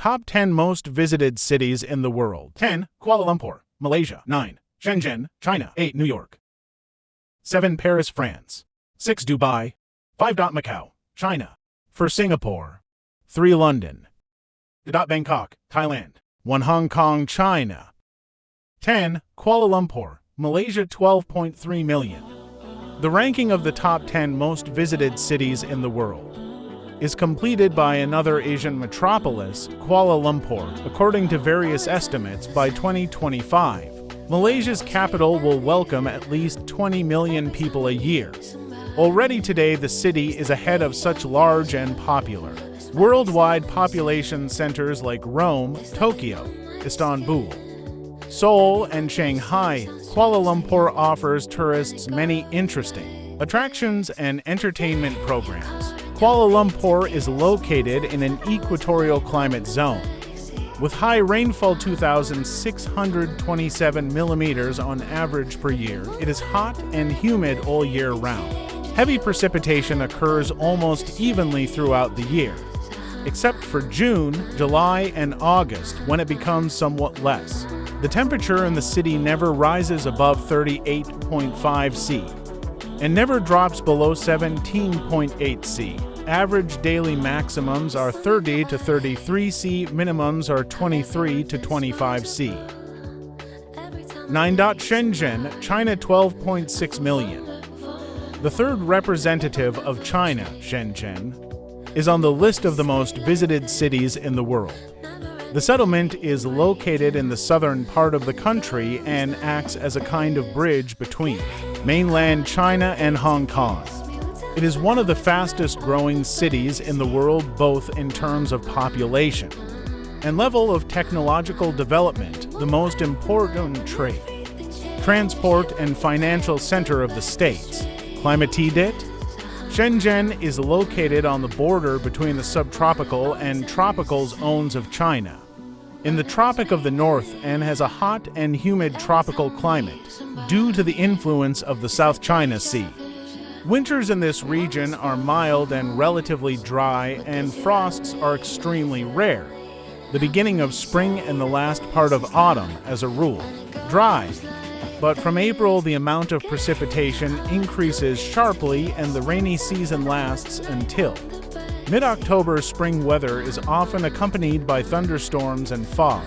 Top 10 most visited cities in the world. 10. Kuala Lumpur, Malaysia. 9. Shenzhen, China. 8. New York. 7. Paris, France. 6. Dubai. 5. Macau, China. 4. Singapore. 3. London. 2. Bangkok, Thailand. 1. Hong Kong, China. 10. Kuala Lumpur, Malaysia. 12.3 million. The ranking of the top 10 most visited cities in the world is completed by another Asian metropolis, Kuala Lumpur. According to various estimates, by 2025, Malaysia's capital will welcome at least 20 million people a year. Already today, the city is ahead of such large and popular worldwide population centers like Rome, Tokyo, Istanbul, Seoul, and Shanghai. Kuala Lumpur offers tourists many interesting attractions and entertainment programs. Kuala Lumpur is located in an equatorial climate zone, with high rainfall 2,627 millimeters on average per year. It is hot and humid all year round. Heavy precipitation occurs almost evenly throughout the year, except for June, July, and August, when it becomes somewhat less. The temperature in the city never rises above 38.5 C and never drops below 17.8 C. Average daily maximums are 30 to 33 C, minimums are 23 to 25 C. 9. Shenzhen, China. 12.6 million. The third representative of China, Shenzhen, is on the list of the most visited cities in the world. The settlement is located in the southern part of the country and acts as a kind of bridge between mainland China and Hong Kong. It is one of the fastest-growing cities in the world, both in terms of population and level of technological development, the most important trade, transport, and financial center of the states. Climated, Shenzhen is located on the border between the subtropical and tropical zones of China, in the Tropic of the North, and has a hot and humid tropical climate due to the influence of the South China Sea. Winters in this region are mild and relatively dry, and frosts are extremely rare. The beginning of spring and the last part of autumn, as a rule, dry. But from April, the amount of precipitation increases sharply and the rainy season lasts until mid-October. Spring weather is often accompanied by thunderstorms and fog.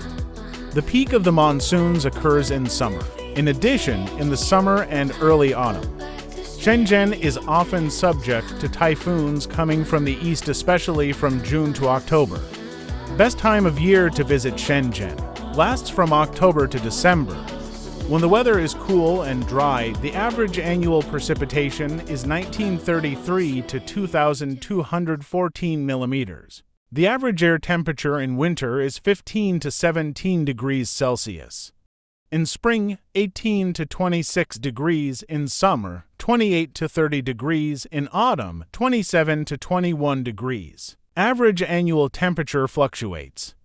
The peak of the monsoons occurs in summer. In addition, in the summer and early autumn, Shenzhen is often subject to typhoons coming from the east, especially from June to October. Best time of year to visit Shenzhen lasts from October to December. When the weather is cool and dry, the average annual precipitation is 1933 to 2,214 millimeters. The average air temperature in winter is 15 to 17 degrees Celsius. In spring, 18 to 26 degrees. In summer, 28 to 30 degrees. In autumn, 27 to 21 degrees. Average annual temperature fluctuates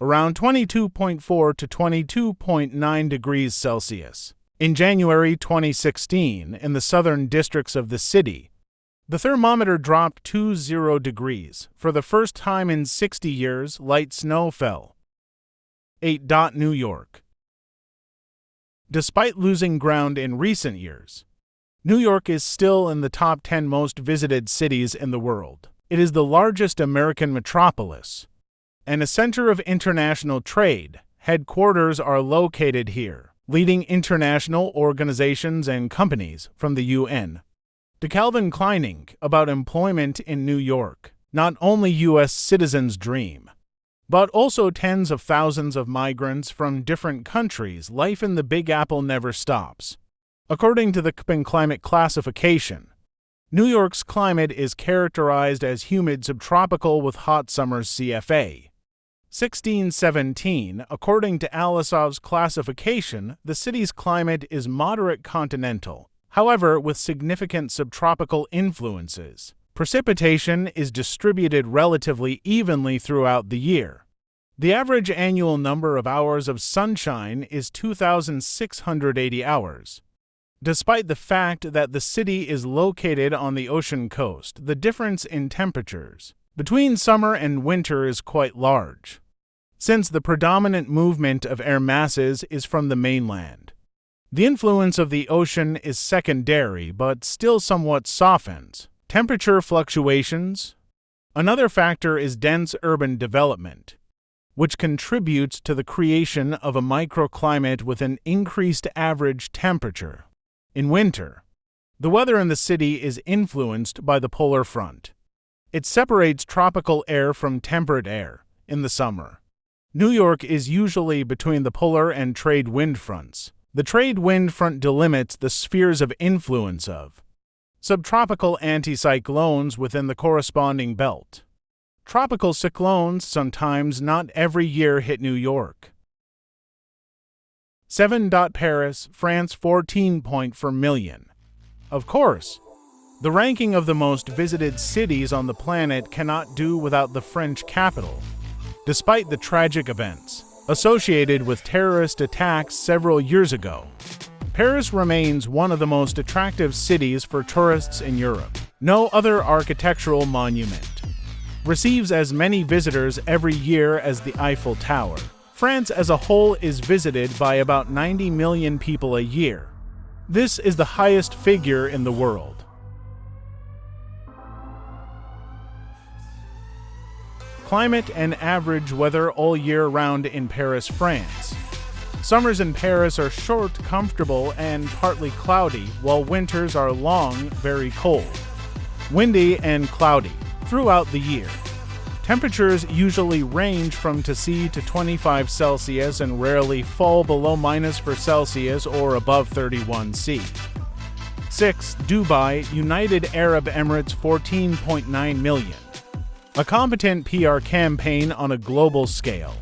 around 22.4 to 22.9 degrees Celsius. In January 2016, in the southern districts of the city, the thermometer dropped to 0 degrees. For the first time in 60 years, light snow fell. 8. New York. Despite losing ground in recent years, New York is still in the top 10 most visited cities in the world. It is the largest American metropolis and a center of international trade. Headquarters are located here. Leading international organizations and companies, from the UN to Calvin Klein Inc., about employment in New York. Not only U.S. citizens dream, but also tens of thousands of migrants from different countries. Life in the Big Apple never stops. According to the Köppen climate classification, New York's climate is characterized as humid subtropical with hot summers. CFA 1617. According to Alisov's classification, the city's climate is moderate continental, however, with significant subtropical influences. Precipitation is distributed relatively evenly throughout the year. The average annual number of hours of sunshine is 2,680 hours. Despite the fact that the city is located on the ocean coast, the difference in temperatures between summer and winter is quite large. since the predominant movement of air masses is from the mainland. The influence of the ocean is secondary but still somewhat softens. Temperature fluctuations. Another factor is dense urban development, which contributes to the creation of a microclimate with an increased average temperature. In winter, the weather in the city is influenced by the polar front. It separates tropical air from temperate air. In the summer, New York is usually between the polar and trade wind fronts. The trade wind front delimits the spheres of influence of subtropical anticyclones within the corresponding belt. Tropical cyclones, sometimes not every year, hit New York. 7. Paris, France, 14 per million. Of course, the ranking of the most visited cities on the planet cannot do without the French capital. Despite the tragic events associated with terrorist attacks several years ago, Paris remains one of the most attractive cities for tourists in Europe. No other architectural monument receives as many visitors every year as the Eiffel Tower. France as a whole is visited by about 90 million people a year. This is the highest figure in the world. Climate and average weather all year round in Paris, France. Summers in Paris are short, comfortable, and partly cloudy, while winters are long, very cold, windy, and cloudy throughout the year. Temperatures usually range from C to 25 Celsius and rarely fall below -4 Celsius or above 31 C. 6. Dubai, United Arab Emirates, 14.9 million. A competent PR campaign on a global scale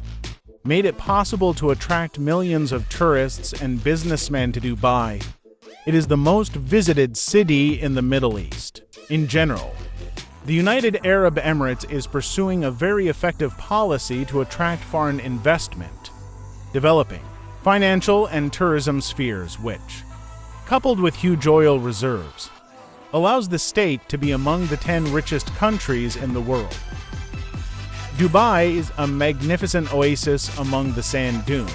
made it possible to attract millions of tourists and businessmen to Dubai. It is the most visited city in the Middle East. In general, the United Arab Emirates is pursuing a very effective policy to attract foreign investment, developing financial and tourism spheres which, coupled with huge oil reserves, allows the state to be among the 10 richest countries in the world. Dubai is a magnificent oasis among the sand dunes.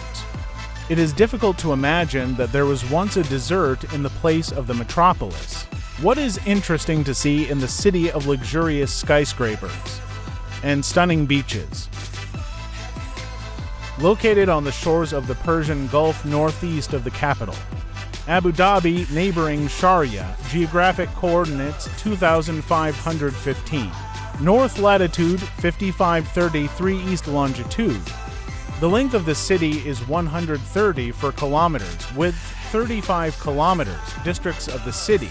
It is difficult to imagine that there was once a desert in the place of the metropolis. What is interesting to see in the city of luxurious skyscrapers and stunning beaches? Located on the shores of the Persian Gulf northeast of the capital, Abu Dhabi, neighboring Sharjah, geographic coordinates 2515, north latitude 5533 east longitude. The length of the city is 134 kilometers, width 35 kilometers, districts of the city.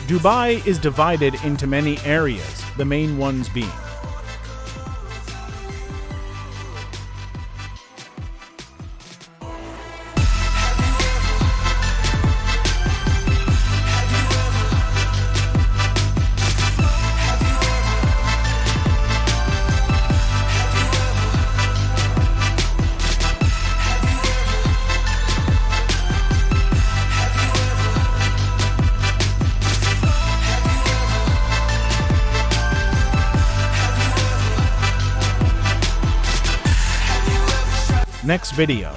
Dubai is divided into many areas, the main ones being next video.